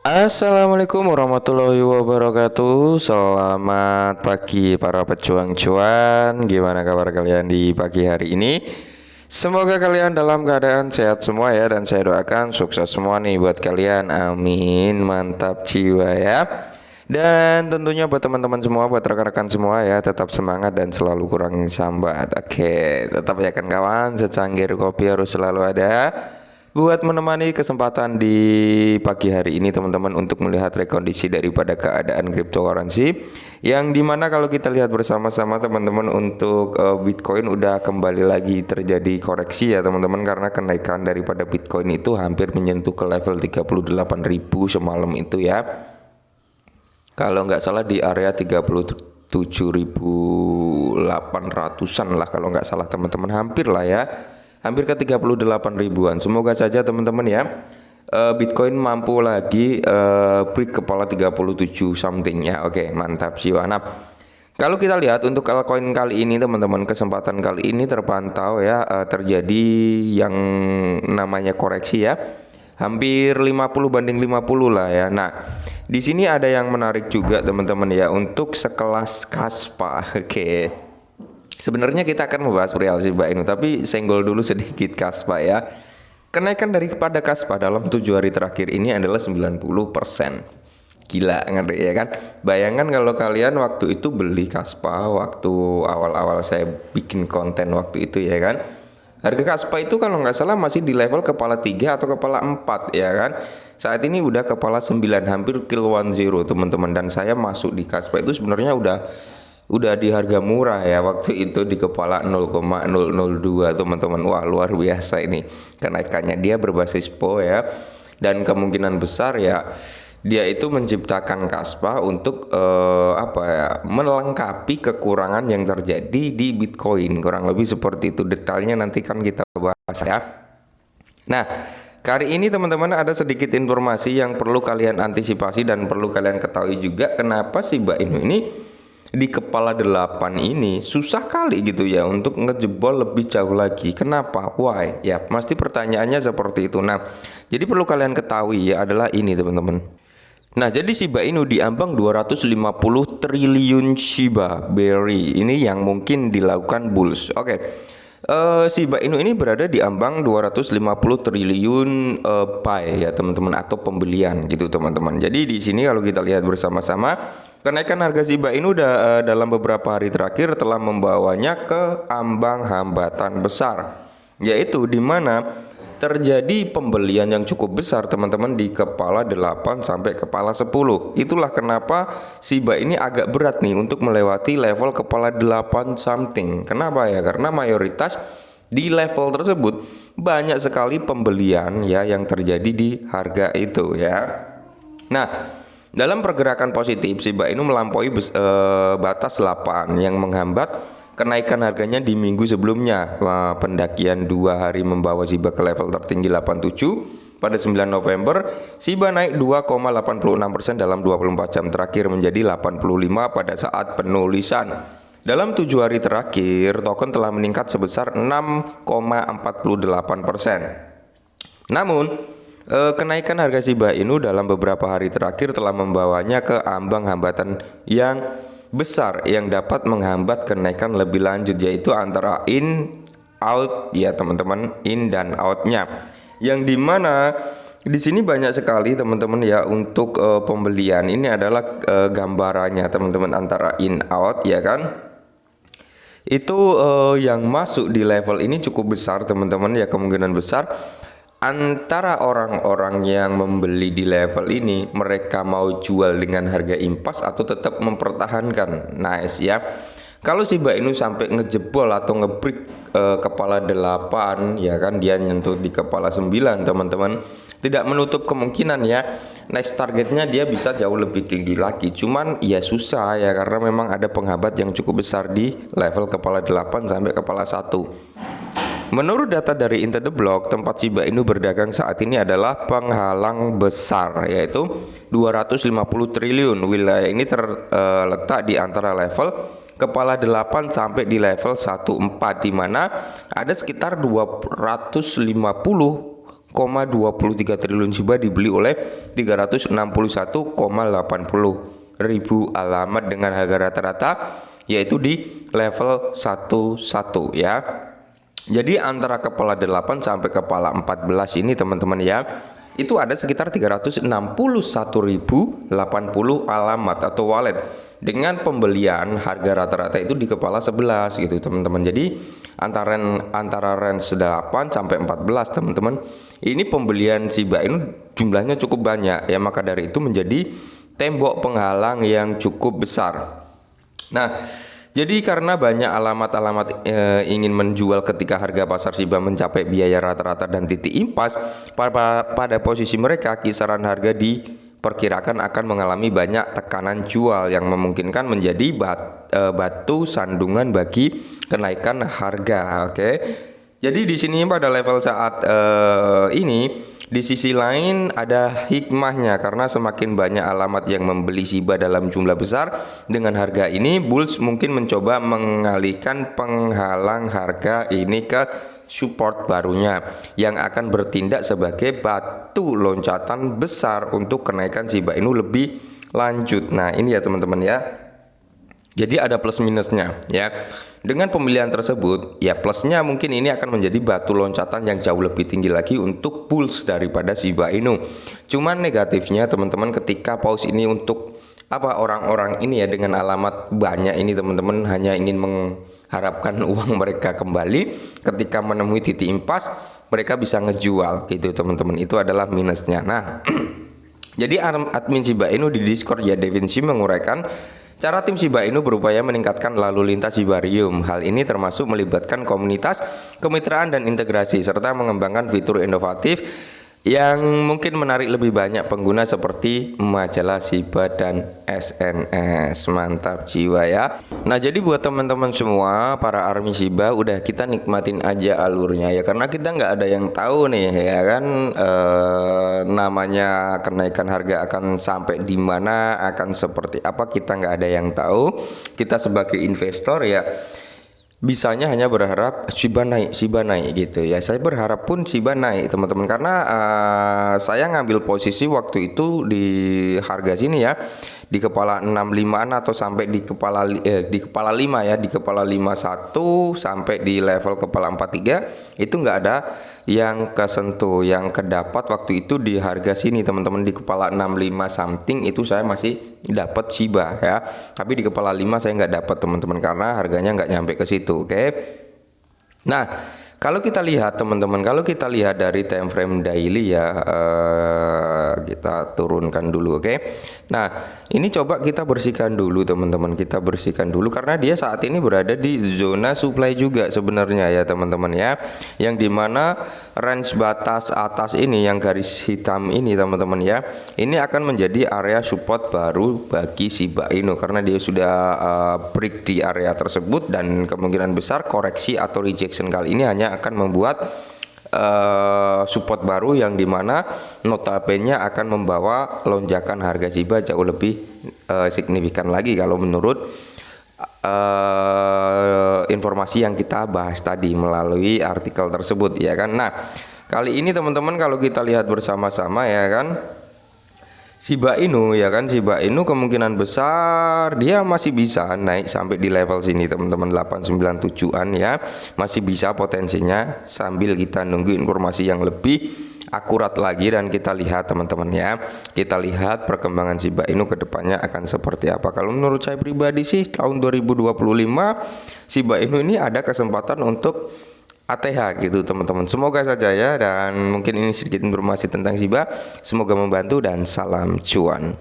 Assalamualaikum warahmatullahi wabarakatuh. Selamat pagi para pejuang cuan. Gimana kabar kalian di pagi hari ini? Semoga kalian dalam keadaan sehat semua ya. Dan saya doakan sukses semua nih buat kalian. Amin. Mantap jiwa ya. Dan tentunya buat teman-teman semua, buat rekan-rekan semua ya, tetap semangat dan selalu kurangin sambat. Oke, tetap ya kan kawan, secangkir kopi harus selalu ada buat menemani kesempatan di pagi hari ini teman-teman untuk melihat rekondisi daripada keadaan cryptocurrency, yang dimana kalau kita lihat bersama-sama teman-teman untuk Bitcoin udah kembali lagi terjadi koreksi ya teman-teman, karena kenaikan daripada Bitcoin itu hampir menyentuh ke level 38.000 semalam itu ya. Kalau nggak salah di area 37.800-an lah kalau nggak salah teman-teman, hampir lah ya, hampir ke 38 ribuan. Semoga saja teman-teman ya Bitcoin mampu lagi break kepala 37 something ya. Oke, mantap sih. Nah, kalau kita lihat untuk altcoin kali ini teman-teman, kesempatan kali ini terpantau ya terjadi yang namanya koreksi ya, hampir 50/50 lah ya. Nah, di sini ada yang menarik juga teman-teman ya untuk sekelas Kaspa. Oke. Sebenarnya kita akan membahas real sih Mbak Inu, tapi senggol dulu sedikit Kaspa ya. Kenaikan daripada Kaspa dalam 7 hari terakhir ini adalah 90%. Gila, ngeri ya kan? Bayangkan kalau kalian waktu itu beli Kaspa waktu awal-awal saya bikin konten waktu itu ya kan. Harga Kaspa itu kalau nggak salah masih di level kepala 3 atau kepala 4 ya kan. Saat ini udah kepala 9, hampir kill 10 teman-teman. Dan saya masuk di Kaspa itu sebenarnya udah di harga murah ya waktu itu, di kepala 0,002 teman-teman. Wah, luar biasa ini kenaikannya. Dia berbasis PO ya, dan kemungkinan besar ya dia itu menciptakan Kaspa untuk melengkapi kekurangan yang terjadi di Bitcoin, kurang lebih seperti itu. Detailnya nanti kan kita bahas ya. Nah, kali ini teman-teman ada sedikit informasi yang perlu kalian antisipasi dan perlu kalian ketahui juga, kenapa sih Mbak Inu ini di kepala 8 ini susah kali gitu ya untuk ngejebol lebih jauh lagi. Kenapa? Why? Ya, pasti pertanyaannya seperti itu. Nah, jadi perlu kalian ketahui ya adalah ini teman-teman. Nah, jadi Shiba Inu diambang 250 triliun Shiba Berry. Ini yang mungkin dilakukan bulls. Oke. Shiba Inu ini berada di ambang 250 triliun buy ya teman-teman, atau pembelian gitu teman-teman. Jadi di sini kalau kita lihat bersama-sama, kenaikan harga Shiba Inu dalam beberapa hari terakhir telah membawanya ke ambang hambatan besar, yaitu di mana terjadi pembelian yang cukup besar teman-teman di kepala 8 sampai kepala 10. Itulah kenapa Shiba ini agak berat nih untuk melewati level kepala 8 something. Kenapa ya? Karena mayoritas di level tersebut banyak sekali pembelian ya yang terjadi di harga itu ya. Nah, dalam pergerakan positif Shiba Inu melampaui batas 8 yang menghambat kenaikan harganya di minggu sebelumnya. Pendakian 2 hari membawa Shiba ke level tertinggi 87 pada 9 November. Shiba naik 2,86% dalam 24 jam terakhir menjadi 85 pada saat penulisan. Dalam 7 hari terakhir, token telah meningkat sebesar 6,48%. Namun, kenaikan harga Shiba Inu dalam beberapa hari terakhir telah membawanya ke ambang hambatan yang besar yang dapat menghambat kenaikan lebih lanjut, yaitu antara in out ya teman-teman, in dan outnya, yang dimana di sini banyak sekali teman-teman ya untuk pembelian. Ini adalah gambarannya teman-teman antara in out ya kan. Itu yang masuk di level ini cukup besar teman-teman ya, kemungkinan besar antara orang-orang yang membeli di level ini, mereka mau jual dengan harga impas atau tetap mempertahankan. Nice ya. Kalau Shiba Inu sampai ngejebol atau ngebreak kepala 8 ya kan, dia nyentuh di kepala 9 teman-teman, tidak menutup kemungkinan ya next targetnya dia bisa jauh lebih tinggi lagi. Cuman ya susah ya, karena memang ada penghambat yang cukup besar di level kepala 8 sampai kepala 1. Menurut data dari Into the Block, tempat Shiba Inu berdagang saat ini adalah penghalang besar, yaitu 250 triliun. Wilayah ini terletak di antara level kepala 8 sampai di level 14, di mana ada sekitar 250 triliun Shiba dibeli oleh 361,80 ribu alamat dengan harga rata-rata yaitu di level 11 ya. Jadi antara kepala 8 sampai kepala 14 ini teman-teman ya, itu ada sekitar 361.080 alamat atau wallet dengan pembelian harga rata-rata itu di kepala 11 gitu teman-teman. Jadi antara range 8 sampai 14 teman-teman. Ini pembelian Shiba Inu jumlahnya cukup banyak ya, maka dari itu menjadi tembok penghalang yang cukup besar. Nah, jadi karena banyak alamat-alamat ingin menjual ketika harga pasar Shiba mencapai biaya rata-rata dan titik impas, pada posisi mereka kisaran harga diperkirakan akan mengalami banyak tekanan jual yang memungkinkan menjadi batu sandungan bagi kenaikan harga. Oke. Jadi di sini pada level saat ini di sisi lain ada hikmahnya karena semakin banyak alamat yang membeli Shiba dalam jumlah besar dengan harga ini, bulls mungkin mencoba mengalihkan penghalang harga ini ke support barunya yang akan bertindak sebagai batu loncatan besar untuk kenaikan Shiba Inu lebih lanjut. Nah, ini ya teman-teman ya. Jadi ada plus minusnya ya. Dengan pemilihan tersebut, ya plusnya mungkin ini akan menjadi batu loncatan yang jauh lebih tinggi lagi untuk bulls daripada Shiba Inu. Cuman negatifnya teman-teman ketika pause ini untuk orang-orang ini ya dengan alamat banyak ini teman-teman hanya ingin mengharapkan uang mereka kembali ketika menemui titik impas, mereka bisa ngejual gitu teman-teman. Itu adalah minusnya. Nah, jadi admin Shiba Inu di Discord ya Devinci menguraikan cara tim Shiba Inu berupaya meningkatkan lalu lintas Shibarium. Hal ini termasuk melibatkan komunitas, kemitraan dan integrasi serta mengembangkan fitur inovatif yang mungkin menarik lebih banyak pengguna seperti majalah Shiba dan SNS. Mantap jiwa ya. Nah, jadi buat teman-teman semua para army Shiba, udah kita nikmatin aja alurnya ya, karena kita nggak ada yang tahu nih ya kan, namanya kenaikan harga akan sampai di mana, akan seperti apa, kita nggak ada yang tahu. Kita sebagai investor ya bisanya hanya berharap Shiba naik gitu ya. Saya berharap pun Shiba naik teman-teman, karena saya ngambil posisi waktu itu di harga sini ya, di kepala 65-an atau sampai di kepala 5 ya, di kepala 51 sampai di level kepala 43 itu nggak ada yang kesentuh. Yang kedapat waktu itu di harga sini teman-teman, di kepala 65 something itu saya masih dapat Shiba ya, tapi di kepala 5 saya nggak dapat teman-teman karena harganya nggak nyampe ke situ. Oke. Nah, kalau kita lihat teman-teman, kalau kita lihat dari time frame daily ya, kita turunkan dulu. Oke. Nah, ini coba kita bersihkan dulu teman-teman, kita bersihkan dulu karena dia saat ini berada di zona supply juga sebenarnya ya teman-teman ya, yang dimana range batas atas ini yang garis hitam ini teman-teman ya, ini akan menjadi area support baru bagi Shiba Inu karena dia sudah break di area tersebut, dan kemungkinan besar koreksi atau rejection kali ini hanya akan membuat support baru yang dimana notabene akan membawa lonjakan harga Shiba jauh lebih signifikan lagi kalau menurut informasi yang kita bahas tadi melalui artikel tersebut ya kan. Nah, kali ini teman-teman kalau kita lihat bersama-sama ya kan, Shiba Inu ya kan, Shiba Inu kemungkinan besar dia masih bisa naik sampai di level sini teman-teman, 897-an ya, masih bisa potensinya sambil kita nunggu informasi yang lebih akurat lagi. Dan kita lihat teman-teman ya, kita lihat perkembangan Shiba Inu ke depannya akan seperti apa. Kalau menurut saya pribadi sih tahun 2025 Shiba Inu ini ada kesempatan untuk ATH gitu teman-teman. Semoga saja ya, dan mungkin ini sedikit informasi tentang Shiba, semoga membantu dan salam cuan.